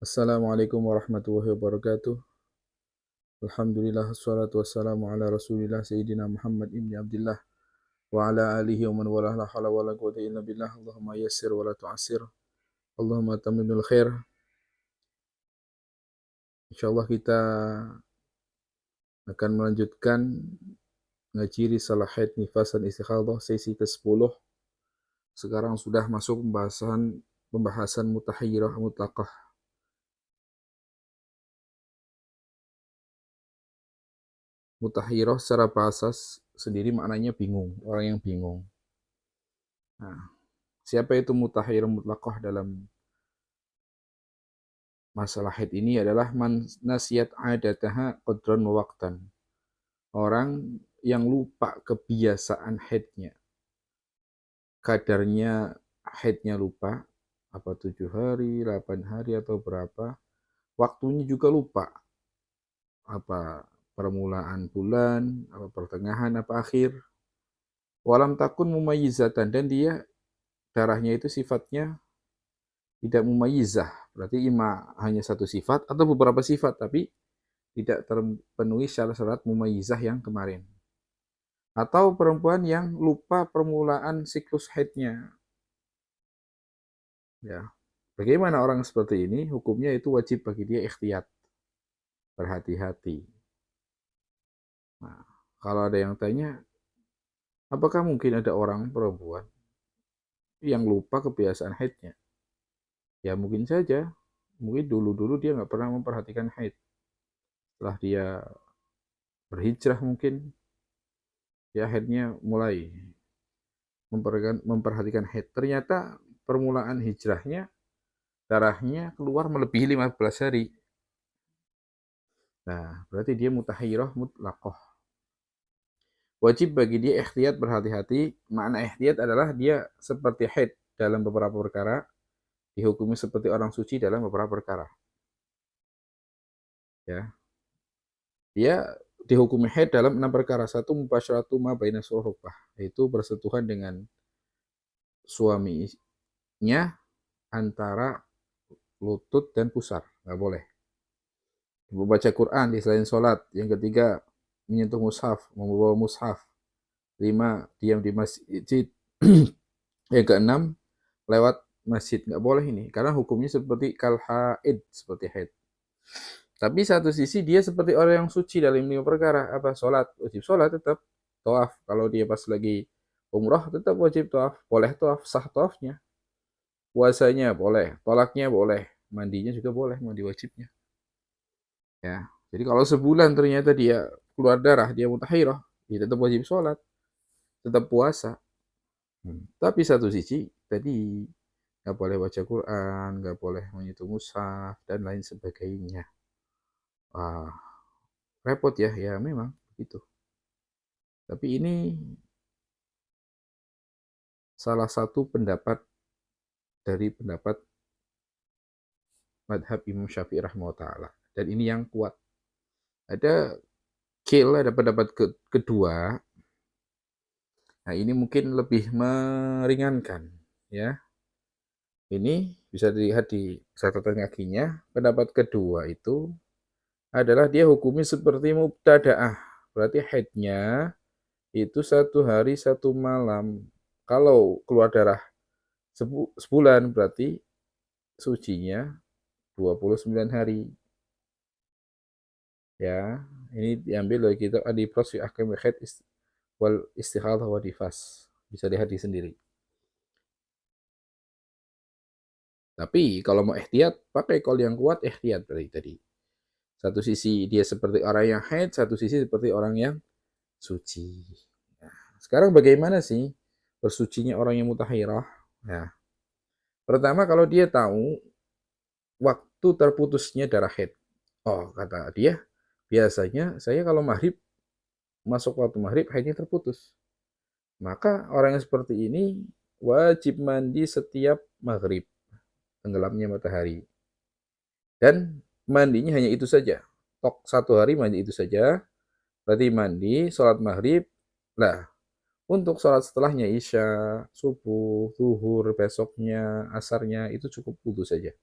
Assalamualaikum warahmatullahi wabarakatuh. Alhamdulillah wassalatu wassalamu ala Rasulillah Sayyidina Muhammad ibn Abdullah wa ala alihi wa man walah la hawla wa la quwwata illa billah. Allahumma yassir wa la tu'assir. Allahumma tammimil khair. Insyaallah kita akan melanjutkan ngaji risalah haid nifas dan istikhadah sesi ke-10. Sekarang sudah masuk pembahasan mutahayyirah mutlaqah. Mutahayyirah secara bahasa sendiri maknanya bingung, orang yang bingung. Nah, siapa itu mutahayyirah mutlaqah dalam masalah haid ini adalah man nasiyat adataha qadran wa waqtan. Orang yang lupa kebiasaan haidnya. Kadarnya haidnya lupa, apa 7 hari, 8 hari atau berapa. Waktunya juga lupa. Apa permulaan bulan, apa pertengahan, apa akhir. Walam takun mumayyizatan, dan dia darahnya itu sifatnya tidak mumayyizah. Berarti hanya satu sifat atau beberapa sifat, tapi tidak terpenuhi syarat-syarat mumayyizah yang kemarin. Atau perempuan yang lupa permulaan siklus haidnya. Ya. Bagaimana orang seperti ini? Hukumnya itu wajib bagi dia ikhtiyat. Berhati-hati. Nah, kalau ada yang tanya, apakah mungkin ada orang perempuan yang lupa kebiasaan haidnya? Ya mungkin saja. Mungkin dulu-dulu dia nggak pernah memperhatikan haid. Setelah dia berhijrah mungkin, ya haidnya mulai memperhatikan haid. Ternyata permulaan hijrahnya, darahnya keluar melebihi 15 hari. Nah, berarti dia mutahayyirah mutlaqah. Wajib bagi dia ikhtiyat, berhati-hati. Makna ikhtiyat adalah dia seperti haid dalam beberapa perkara, dihukumi seperti orang suci dalam beberapa perkara. Ya. Dia dihukumi haid dalam 6 perkara. Satu, mubasyaratu ma baina surhubah, yaitu bersentuhan dengan suaminya antara lutut dan pusar, nggak boleh. Membaca Quran di selain sholat. Yang ketiga, menyentuh mushaf, membawa mushaf. 5, diam di masjid. Yang keenam, lewat masjid. Nggak boleh ini, karena hukumnya seperti kal haid, seperti haid. Tapi satu sisi dia seperti orang yang suci dalam 5 perkara. Apa? Sholat. Wajib sholat tetap. Tawaf. Kalau dia pas lagi umrah tetap wajib tawaf. Boleh tawaf, sah tawafnya. Puasanya boleh, tolaknya boleh, mandinya juga boleh, mandi wajibnya. Ya. Jadi kalau sebulan ternyata dia keluar darah, dia mutahairah, dia tetap wajib sholat, tetap puasa. Tapi satu sisi tadi nggak boleh baca Quran, nggak boleh menyentuh mushaf dan lain sebagainya. Wah, repot ya, ya memang begitu. Tapi ini salah satu pendapat dari pendapat madhab Imam Syafi'i rahimahullah ta'ala. Dan ini yang kuat. Ada pendapat kedua. Nah, ini mungkin lebih meringankan, ya. Ini bisa dilihat di catatan kakinya. Pendapat kedua itu adalah dia hukumnya seperti mubtada'ah. Berarti haidnya itu 1 hari 1 malam. Kalau keluar darah sebulan berarti sucinya 29 hari. Ya, ini diambil dari kitab Adipros fi Ahkamil Haid wal Istikhadah wa Nifas. Bisa lihat di sendiri. Tapi kalau mau ihtiyat, pakai kol yang kuat, ihtiyat berarti tadi. Satu sisi dia seperti orang yang haid, satu sisi seperti orang yang suci. Nah, sekarang bagaimana sih bersucinya orang yang mutahairah? Nah, pertama kalau dia tahu waktu terputusnya darah haid. Oh, kata dia, biasanya saya kalau maghrib, masuk waktu maghrib, haidnya terputus. Maka orang yang seperti ini wajib mandi setiap maghrib, tenggelamnya matahari. Dan mandinya hanya itu saja. Tok 1 hari mandi itu saja. Berarti mandi, sholat maghrib. Nah, untuk sholat setelahnya isya, subuh, zuhur, besoknya, asarnya, itu cukup wudhu saja.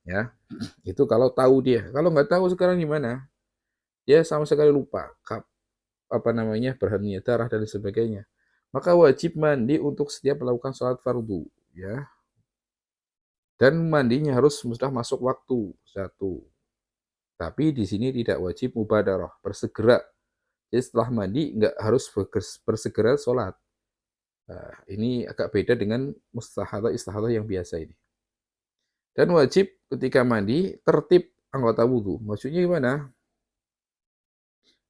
Ya, itu kalau tahu dia. Kalau nggak tahu sekarang gimana? Dia sama sekali lupa apa namanya berhentinya darah dan sebagainya. Maka wajib mandi untuk setiap melakukan sholat fardu, ya. Dan mandinya harus sudah masuk waktu satu. Tapi di sini tidak wajib mubadarah, bersegera. Jadi setelah mandi nggak harus bersegera sholat. Nah, ini agak beda dengan mustahadah istihadah yang biasa ini. Dan wajib ketika mandi tertib anggota wudhu. Maksudnya gimana?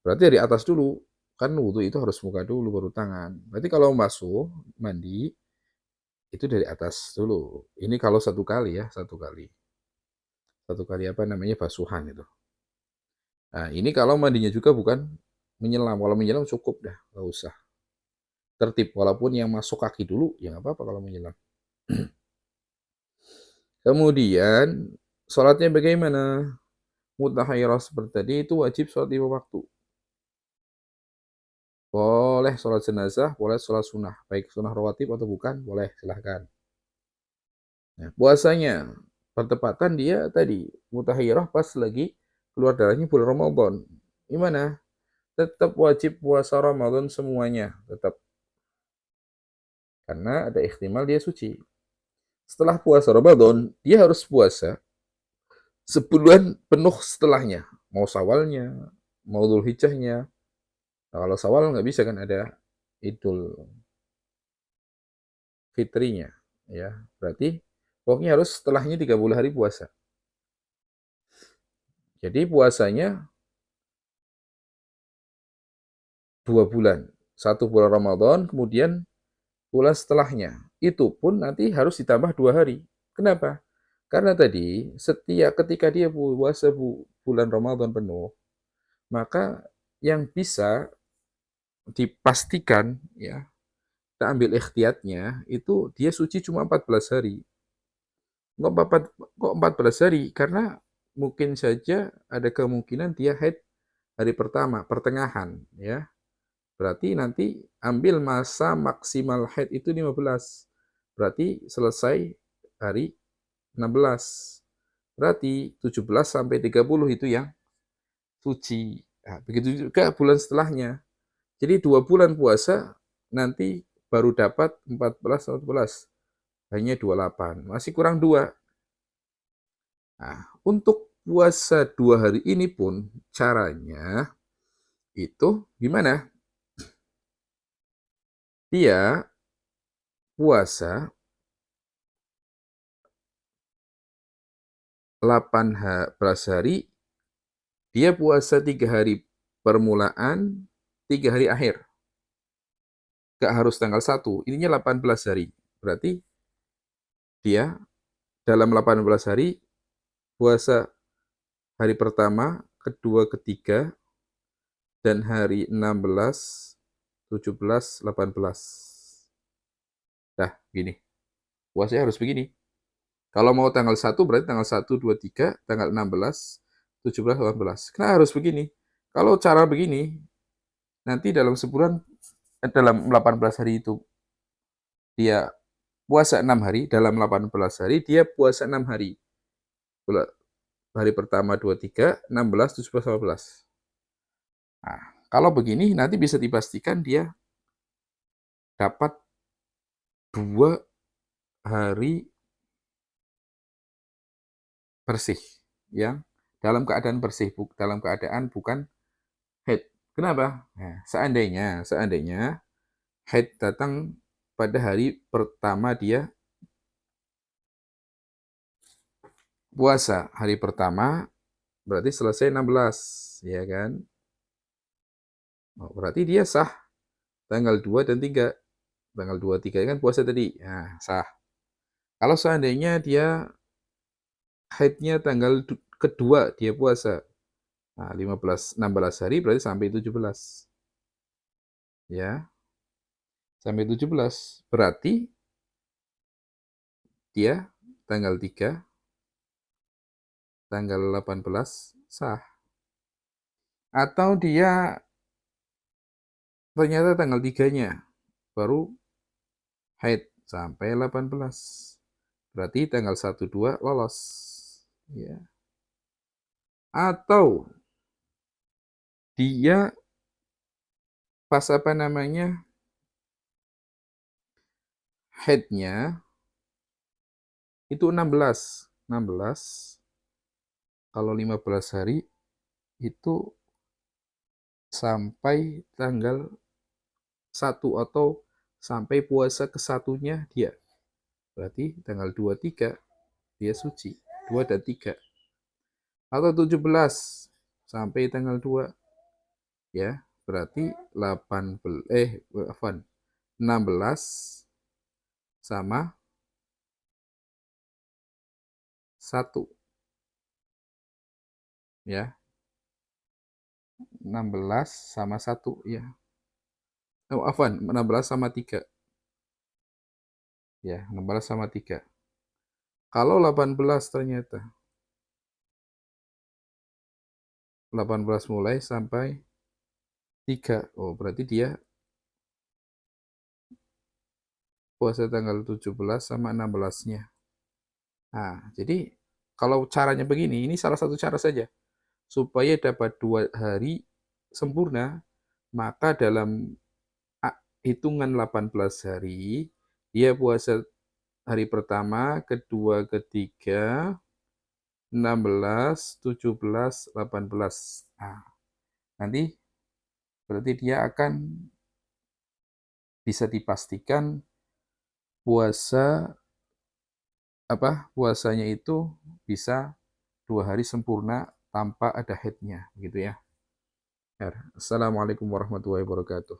Berarti dari atas dulu. Kan wudhu itu harus muka dulu baru tangan. Berarti kalau masuk mandi itu dari atas dulu. Ini kalau satu kali ya, satu kali. Satu kali apa namanya basuhan itu. Nah, ini kalau mandinya juga bukan menyelam. Kalau menyelam cukup dah, nggak usah. Tertib, walaupun yang masuk kaki dulu, ya nggak apa-apa kalau menyelam. Kemudian, sholatnya bagaimana? Mutahayyirah seperti tadi itu wajib sholat 5 waktu. Boleh sholat jenazah, boleh sholat sunnah. Baik sunnah rawatib atau bukan, boleh, silahkan. Nah, puasanya, pertepatan dia tadi, mutahayyirah pas lagi keluar darahnya bulan Ramadan. Gimana? Tetap wajib puasa Ramadan semuanya. Tetap. Karena ada ihtimal dia suci. Setelah puasa Ramadan, dia harus puasa sebulan penuh setelahnya. Mau sawalnya, mau Dzulhijjahnya. Nah, kalau sawal nggak bisa kan ada Idul Fitrinya. Ya, berarti pokoknya harus setelahnya 30 hari puasa. Jadi puasanya 2 bulan. 1 bulan Ramadan, kemudian bulan setelahnya. Itu pun nanti harus ditambah 2 hari. Kenapa? Karena tadi setiap ketika dia puasa bulan Ramadan penuh, maka yang bisa dipastikan ya, kita ambil ikhtiyatnya itu dia suci cuma 14 hari. Kok 14 hari? Karena mungkin saja ada kemungkinan dia haid hari pertama, pertengahan ya. Berarti nanti ambil masa maksimal haid itu 15. Berarti selesai hari 16. Berarti 17 sampai 30 itu yang suci. Nah, begitu juga bulan setelahnya. Jadi 2 bulan puasa nanti baru dapat 14 atau 14. Hanya 28. Masih kurang 2. Nah, untuk puasa 2 hari ini pun caranya itu gimana? Dia puasa 18 hari, dia puasa 3 hari permulaan, 3 hari akhir. Gak harus tanggal 1, ininya 18 hari. Berarti dia dalam 18 hari puasa hari pertama, kedua, ketiga, dan hari 16, 17, 18. Dah, gini. Puasanya harus begini. Kalau mau tanggal 1 berarti tanggal 1, 2, 3, tanggal 16, 17, 18. Kenapa harus begini? Kalau cara begini, nanti dalam sebulan, dalam 18 hari itu, dia puasa 6 hari, dalam 18 hari, dia puasa 6 hari. Hari pertama, 2, 3, 16, 17, 18. Nah, kalau begini, nanti bisa dipastikan dia dapat 2 hari bersih. Yang dalam keadaan bersih, dalam keadaan bukan haid. Kenapa? Nah, seandainya haid datang pada hari pertama dia puasa. Hari pertama berarti selesai 16, ya kan? Oh, berarti dia sah tanggal 2 dan 3. Tanggal 2, 3 kan puasa tadi. Nah, sah. Kalau seandainya dia haidnya tanggal kedua dia puasa. Nah, 16 hari berarti sampai 17. Ya, sampai 17. Berarti dia tanggal 3, tanggal 18 sah. Atau dia ternyata tanggal 3-nya baru haid sampai 18. Berarti tanggal 1, 2 lolos. ya. Atau dia pas apa namanya, haidnya itu 16. 16 kalau 15 hari itu sampai tanggal 1 atau sampai puasa ke-1-nya dia. Berarti tanggal 23 dia suci. 2 dan 3. Atau 17 sampai tanggal 2 ya. Berarti 16 sama 1 ya. 16 sama 1 ya. Oh, 16 sama 3 ya. 16 sama 3. Kalau 18 ternyata 18 mulai sampai 3. Oh, berarti dia puasa tanggal 17 sama 16-nya. Nah, jadi kalau caranya begini, ini salah satu cara saja. Supaya dapat 2 hari sempurna, maka dalam hitungan 18 hari, dia puasa hari pertama, kedua, ketiga, 16, 17, 18. Nah, nanti berarti dia akan bisa dipastikan puasa puasanya itu bisa 2 hari sempurna tanpa ada haidnya, gitu ya. Assalamualaikum warahmatullahi wabarakatuh.